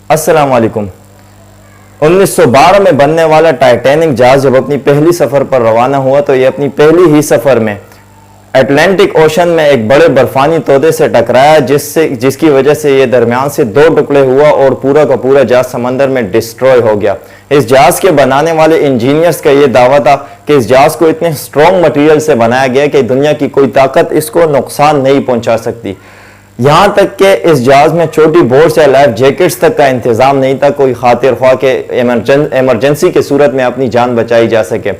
अस्सलाम वालेकुम। 1912 में बनने वाला टाइटैनिक जहाज जब अपनी पहली सफ़र पर रवाना हुआ तो ये अपनी पहली ही सफ़र में अटलांटिक ओशन में एक बड़े बर्फानी तोदे से टकराया, जिसकी वजह से ये दरमियान से दो टुकड़े हुआ और पूरा का पूरा जहाज समंदर में डिस्ट्रॉय हो गया। इस जहाज के बनाने वाले इंजीनियर्स का ये दावा था कि इस जहाज को इतने स्ट्रॉन्ग मटेरियल से बनाया गया कि दुनिया की कोई ताकत इसको नुकसान नहीं पहुंचा सकती। यहाँ तक कि इस जहाज में छोटी बोट्स या लाइफ जैकेट्स तक का इंतजाम नहीं था, कोई खातिर ख्वाह के इमरजेंसी की सूरत में अपनी जान बचाई जा सके।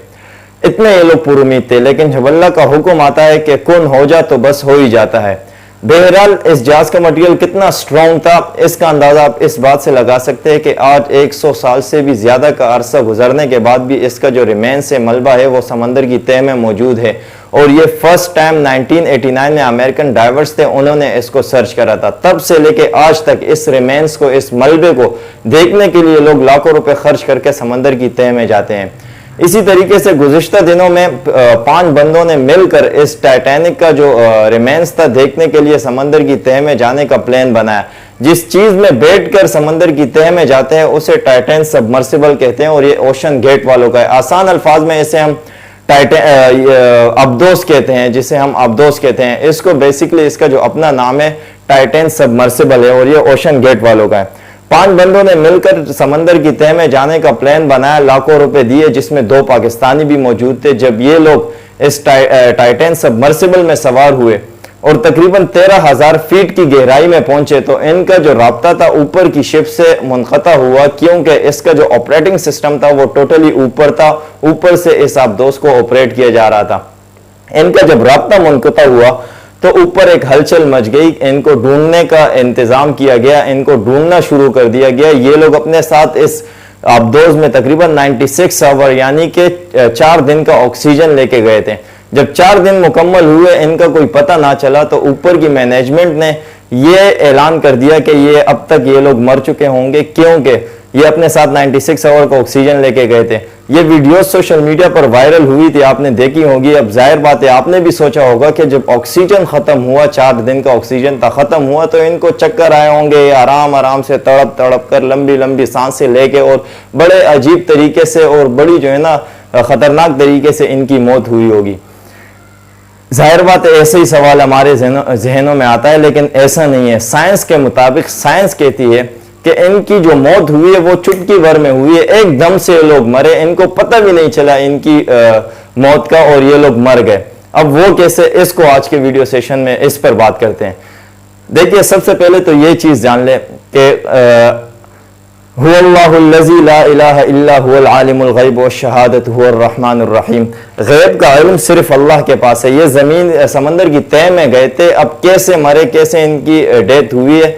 इतने ये लोग पुरुमीद थे, लेकिन जब अल्लाह का हुक्म आता है कि कुन हो जा तो बस हो ही जाता है। बहरहाल इस जहाज का मटेरियल कितना स्ट्रॉन्ग था, इसका अंदाजा आप इस बात से लगा सकते हैं कि आज 100 साल से भी ज्यादा का अरसा गुजरने के बाद भी इसका जो रिमेन्स है, मलबा है, वो समंदर की तह में मौजूद है। और ये फर्स्ट टाइम 1989 में अमेरिकन डाइवर्स थे, उन्होंने इसको सर्च करा था। तब से लेके आज तक इस रिमेन्स को, इस मलबे को देखने के लिए लोग लाखों रुपए खर्च करके समंदर की तह में जाते हैं। इसी तरीके से गुज़िश्ता दिनों में 5 बंदों ने मिलकर इस टाइटैनिक का जो रिमेन्स था देखने के लिए समंदर की तह में जाने का प्लान बनाया। जिस चीज में बैठकर समंदर की तह में जाते हैं उसे टाइटैन सबमर्सिबल कहते हैं और ये ओशन गेट वालों का है। आसान अल्फाज में इसे हम अब्दोस कहते हैं, जिसे हम अब्दोस कहते हैं। इसको बेसिकली इसका जो अपना नाम है टाइटैन सबमर्सिबल है और ये ओशन गेट वालों का है। 5 बंदों ने मिलकर समंदर की तह में जाने का प्लान बनाया, लाखों रुपए दिए, जिसमें 2 पाकिस्तानी भी मौजूद थे। जब ये लोग इस टाइटैन सबमर्सिबल में सवार हुए और तकरीबन 13,000 फीट की गहराई में पहुंचे तो इनका जो राब्ता था ऊपर की शिप से मुनक़ता हुआ, क्योंकि इसका जो ऑपरेटिंग सिस्टम था वो टोटली ऊपर था। ऊपर से इस अब्दोस को ऑपरेट किया जा रहा था। इनका जब राब्ता मुनक़ता हुआ तो ऊपर एक हलचल मच गई। इनको ढूंढने का इंतजाम किया गया, इनको ढूंढना शुरू कर दिया गया। ये लोग अपने साथ इस अब्दोस में तकरीबन 96 आवर यानी कि 4 दिन का ऑक्सीजन लेके गए थे। जब 4 दिन मुकम्मल हुए, इनका कोई पता ना चला तो ऊपर की मैनेजमेंट ने ये ऐलान कर दिया कि ये अब तक ये लोग मर चुके होंगे, क्योंकि ये अपने साथ 96 आवर का ऑक्सीजन लेके गए थे। ये वीडियो सोशल मीडिया पर वायरल हुई थी, आपने देखी होगी। अब जाहिर बात है आपने भी सोचा होगा कि जब ऑक्सीजन खत्म हुआ, 4 दिन का ऑक्सीजन था, खत्म हुआ तो इनको चक्कर आए होंगे। आराम आराम से तड़प तड़प कर लंबी लंबी सांसें लेके और बड़े अजीब तरीके से और बड़ी जो है ना खतरनाक तरीके से इनकी मौत हुई होगी। जाहिर बात है ऐसे ही सवाल हमारे जहनों में आता है, लेकिन ऐसा नहीं है। साइंस के मुताबिक साइंस कहती है कि इनकी जो मौत हुई है वो चुटकी भर में हुई है, एकदम से लोग मरे, इनको पता भी नहीं चला इनकी मौत का और ये लोग मर गए। अब वो कैसे, इसको आज के वीडियो सेशन में इस पर बात करते हैं। देखिए, सबसे पहले तो ये चीज जान ले कि हुवल्लाहुल्लज़ी ला इलाहा इल्ला हुवल आलिमुल गैब वश्शहादत हुवर रहमानुर रहीम। गैब का इल्म सिर्फ अल्लाह के पास है। ये जमीन समंदर की तह में गए थे, अब कैसे मरे, कैसे इनकी डेथ हुई है,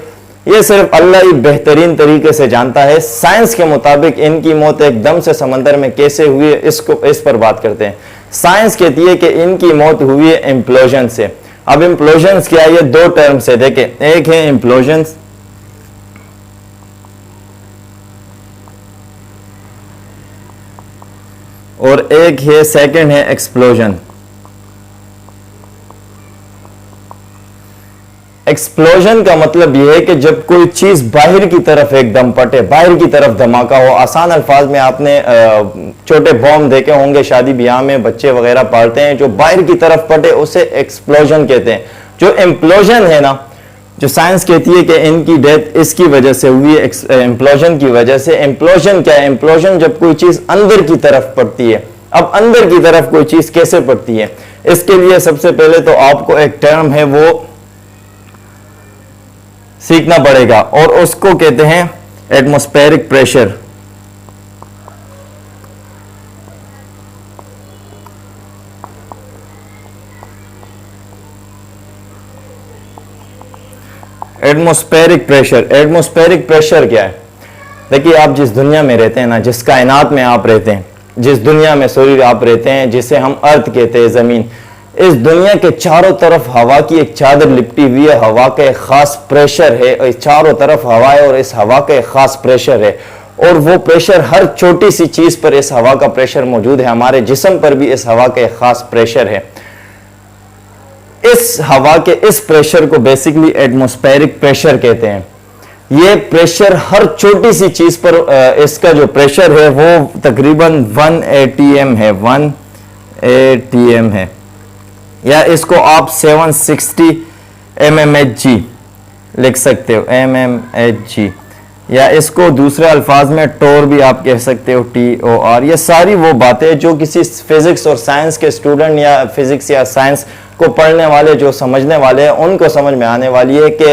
ये सिर्फ अल्लाह ही बेहतरीन तरीके से जानता है। साइंस के मुताबिक इनकी मौत एकदम से समंदर में कैसे हुई है, इस पर बात करते हैं। साइंस कहती है कि इनकी मौत हुई है इम्प्लोजन से। अब इम्प्लोजन क्या है, ये 2 टर्म से देखें, एक है इम्प्लोजन और एक है सेकंड है एक्सप्लोजन। एक्सप्लोजन का मतलब यह है कि जब कोई चीज बाहर की तरफ एकदम फटे, बाहर की तरफ धमाका हो। आसान अल्फाज में आपने छोटे बॉम्ब देखे होंगे, शादी ब्याह में बच्चे वगैरह पालते हैं, जो बाहर की तरफ फटे उसे एक्सप्लोजन कहते हैं। जो इम्प्लोजन है ना, जो साइंस कहती है कि इनकी डेथ इसकी वजह से हुई है, इम्प्लोजन की वजह से। इम्प्लोजन क्या है? इम्प्लोजन जब कोई चीज अंदर की तरफ पड़ती है। अब अंदर की तरफ कोई चीज कैसे पड़ती है, इसके लिए सबसे पहले तो आपको एक टर्म है वो सीखना पड़ेगा और उसको कहते हैं atmospheric pressure. Atmospheric pressure, atmospheric pressure क्या है? देखिए, आप जिस दुनिया में रहते हैं ना, जिस कायनात में आप रहते हैं, जिस दुनिया में सूर्य आप रहते हैं, जिसे हम अर्थ कहते हैं, जमीन, इस दुनिया के चारों तरफ हवा की एक चादर लिपटी हुई है। हवा का एक खास प्रेशर है, इस चारों तरफ हवा है और इस हवा का एक खास प्रेशर है। और वो प्रेशर हर छोटी सी चीज पर इस हवा का प्रेशर मौजूद है। हमारे जिस्म पर भी इस हवा का एक खास प्रेशर है। इस हवा के इस प्रेशर को बेसिकली एटमॉस्फेरिक प्रेशर कहते हैं। ये प्रेशर हर छोटी सी चीज पर इसका जो प्रेशर है वो तकरीबन 1 atm है, 1 atm है, या इसको आप 760 mmHg लिख सकते हो, mmHg, या इसको दूसरे अल्फाज में टोर भी आप कह सकते हो, TOR। ये सारी वो बातें जो किसी फिजिक्स और साइंस के स्टूडेंट या फिजिक्स या साइंस को पढ़ने वाले, जो समझने वाले हैं, उनको समझ में आने वाली है कि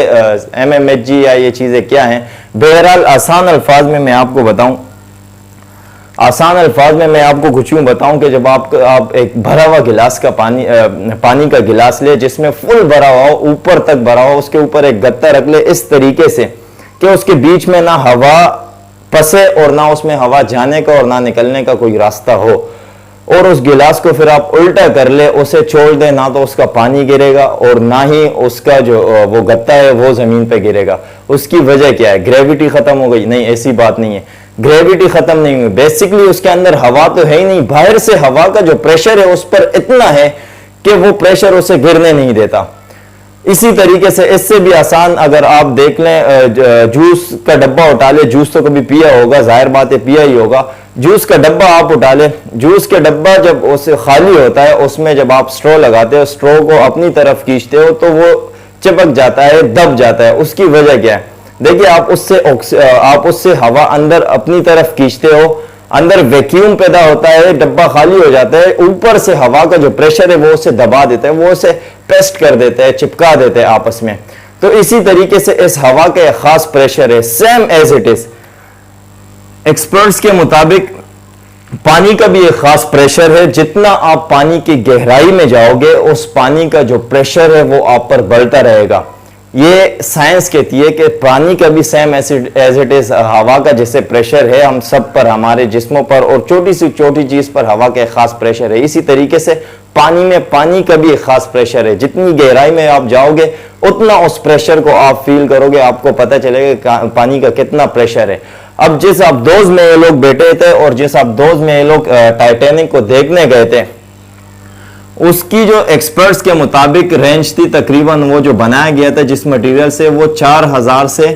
mmHg या ये चीज़ें क्या हैं। बहरहाल आसान अल्फाज में मैं आपको बताऊं, आसान अल्फाज में मैं आपको कुछ यूँ बताऊं कि जब आप एक भरा हुआ गिलास का पानी का गिलास ले जिसमें फुल भरा हुआ हो, ऊपर तक भरा हो, उसके ऊपर एक गत्ता रख ले इस तरीके से कि उसके बीच में ना हवा फंसे और ना उसमें हवा जाने का और ना निकलने का कोई रास्ता हो, और उस गिलास को फिर आप उल्टा कर ले, उसे छोड़ दे, ना तो उसका पानी गिरेगा और ना ही उसका जो वो गत्ता है वो जमीन पे गिरेगा। उसकी वजह क्या है? ग्रेविटी खत्म हो गई? नहीं, ऐसी बात नहीं है, ग्रेविटी खत्म नहीं हुई। बेसिकली उसके अंदर हवा तो है ही नहीं, बाहर से हवा का जो प्रेशर है उस पर इतना है कि वो प्रेशर उसे गिरने नहीं देता। इसी तरीके से इससे भी आसान अगर आप देख लें, जूस का डब्बा उठा ले, जूस तो कभी पिया होगा, जाहिर बात है पिया ही होगा। जूस का डब्बा आप उठा ले, जूस के डब्बा जब उसे खाली होता है, उसमें जब आप स्ट्रॉ लगाते हो, स्ट्रॉ को अपनी तरफ खींचते हो तो वो चिपक जाता है, दब जाता है। उसकी वजह क्या है? देखिए, आप उससे हवा अंदर अपनी तरफ खींचते हो, अंदर वैक्यूम पैदा होता है, डब्बा खाली हो जाता है, ऊपर से हवा का जो प्रेशर है वो उसे दबा देता है, वो उसे पेस्ट कर देता है, चिपका देते हैं आपस में। तो इसी तरीके से इस हवा का एक खास प्रेशर है, same as it is. Experts के मुताबिक पानी का भी एक खास प्रेशर है। जितना आप पानी की गहराई में जाओगे, उस पानी का जो प्रेशर है वो आप पर बढ़ता रहेगा। ये साइंस कहती है कि पानी का भी सेम एज इट इज हवा का जैसे प्रेशर है हम सब पर, हमारे जिस्मों पर, और छोटी सी छोटी चीज पर हवा का एक खास प्रेशर है। इसी तरीके से पानी में पानी का भी एक खास प्रेशर है। जितनी गहराई में आप जाओगे उतना उस प्रेशर को आप फील करोगे, आपको पता चलेगा पानी का कितना प्रेशर है। अब जिस आप दोज में ये लोग बैठे थे और जिस आप दोज में ये लोग टाइटैनिक को देखने गए थे, उसकी जो एक्सपर्ट्स के मुताबिक रेंज थी तकरीबन, वो जो बनाया गया था जिस मटेरियल से, वो 4000 से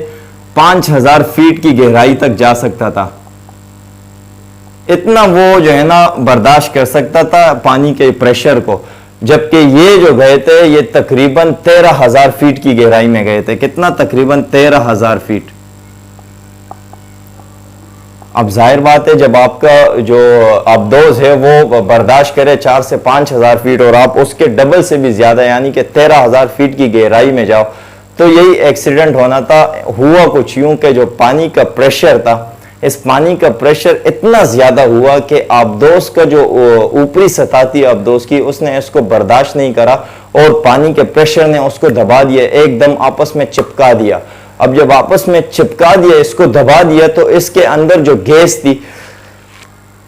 5000 फीट की गहराई तक जा सकता था। इतना वो जो है ना बर्दाश्त कर सकता था पानी के प्रेशर को। जबकि ये जो गए थे ये तकरीबन 13000 फीट की गहराई में गए थे। कितना? तकरीबन 13000 फीट। अब जाहिर बात है, जब आपका जो अब्दोज है वो बर्दाश्त करे 4 से 5000 फीट और आप उसके डबल से भी ज्यादा यानी कि 13000 फीट की गहराई में जाओ, तो यही एक्सीडेंट होना था। हुआ कुछ यूं कि जो पानी का प्रेशर था, इस पानी का प्रेशर इतना ज्यादा हुआ कि अब्दोज का जो ऊपरी सतह थी अब्दोज की, उसने इसको बर्दाश्त नहीं करा और पानी के प्रेशर ने उसको दबा दिया, एकदम आपस में चिपका दिया। अब जब आपस में चिपका दिया, इसको दबा दिया, तो इसके अंदर जो गैस थी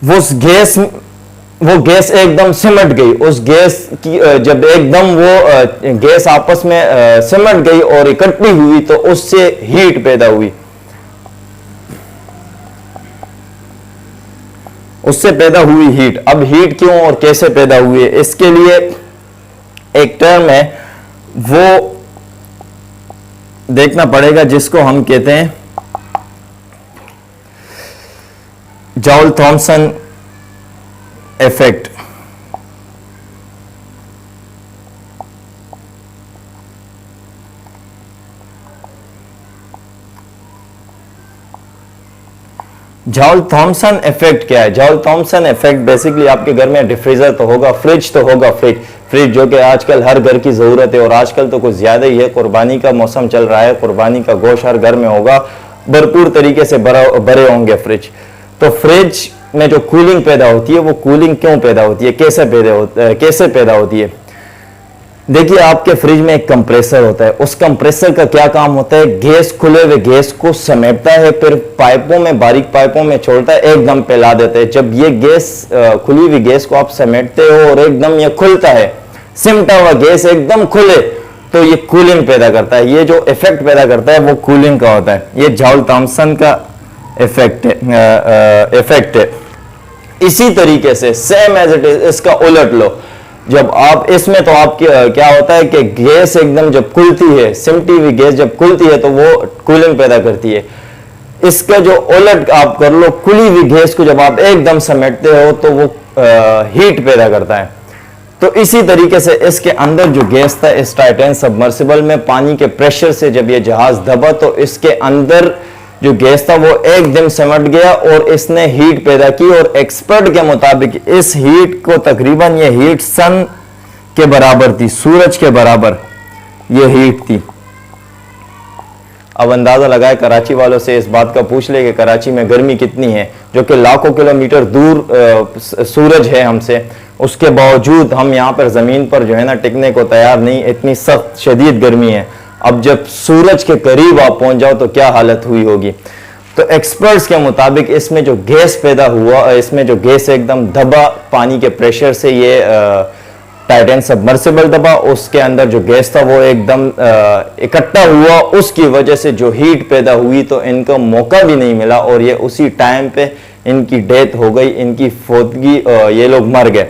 वो गैस एकदम सिमट गई। उस गैस की जब एकदम वो गैस आपस में सिमट गई और इकट्ठी हुई तो उससे हीट पैदा हुई। उससे पैदा हुई हीट। अब हीट क्यों और कैसे पैदा हुई है, इसके लिए एक टर्म है वो देखना पड़ेगा, जिसको हम कहते हैं Joule Thomson effect. Joule Thomson effect क्या है? जॉल थॉमसन इफेक्ट बेसिकली आपके घर में डिफ्रीजर तो होगा, फ्रिज तो होगा, फ्रिज जो कि आजकल हर घर की जरूरत है और आजकल तो कुछ ज्यादा ही है। कुर्बानी का मौसम चल रहा है, कुर्बानी का गोश्त हर घर में होगा, भरपूर तरीके से भरे होंगे फ्रिज। तो फ्रिज में जो कूलिंग पैदा होती है, वो कूलिंग क्यों पैदा होती है, कैसे पैदा होती है? देखिए, आपके फ्रिज में एक कंप्रेसर होता है। उस कंप्रेसर का क्या काम होता है? गैस, खुले हुए गैस को समेटता है, फिर पाइपों में, बारीक पाइपों में छोड़ता है, एकदम फैला देता है। जब ये गैस, खुली हुई गैस को आप समेटते हो और एकदम ये खुलता है, सिमटा हुआ गैस एकदम खुले, तो ये कूलिंग पैदा करता है। ये जो इफेक्ट पैदा करता है वो कूलिंग का होता है। ये जॉल थॉमसन का इफेक्ट है। इसी तरीके से सेम एज इट इज इसका उलट लो। जब आप इसमें तो आप क्या होता है कि गैस एकदम जब खुलती है, सिमटी हुई गैस जब खुलती है तो वो कूलिंग पैदा करती है। इसका जो उलट आप कर लो, खुली हुई गैस को जब आप एकदम समेटते हो तो वो हीट पैदा करता है। तो इसी तरीके से इसके अंदर जो गैस था इस टाइटैन सबमर्सिबल में, पानी के प्रेशर से जब ये जहाज दबा तो इसके अंदर जो गैस था वो एकदम सिमट गया और इसने हीट पैदा की। और एक्सपर्ट के मुताबिक इस हीट को तकरीबन ये हीट सन के बराबर थी, सूरज के बराबर ये हीट थी। अब अंदाजा लगाए कराची वालों से इस बात का पूछ ले कि कराची में गर्मी कितनी है, जो कि लाखों किलोमीटर दूर सूरज है हमसे, उसके बावजूद हम यहाँ पर जमीन पर जो है ना टिकने को तैयार नहीं, इतनी सख्त शदीद गर्मी है। अब जब सूरज के करीब आप पहुंच जाओ तो क्या हालत हुई होगी। तो एक्सपर्ट्स के मुताबिक इसमें जो गैस पैदा हुआ, इसमें जो गैस एकदम दबा पानी के प्रेशर से, ये टाइटैन सबमर्सिबल दबा, उसके अंदर जो गैस था वो एकदम इकट्ठा हुआ, उसकी वजह से जो हीट पैदा हुई तो इनको मौका भी नहीं मिला और ये उसी टाइम पे इनकी डेथ हो गई, इनकी फौतगी, ये लोग मर गए।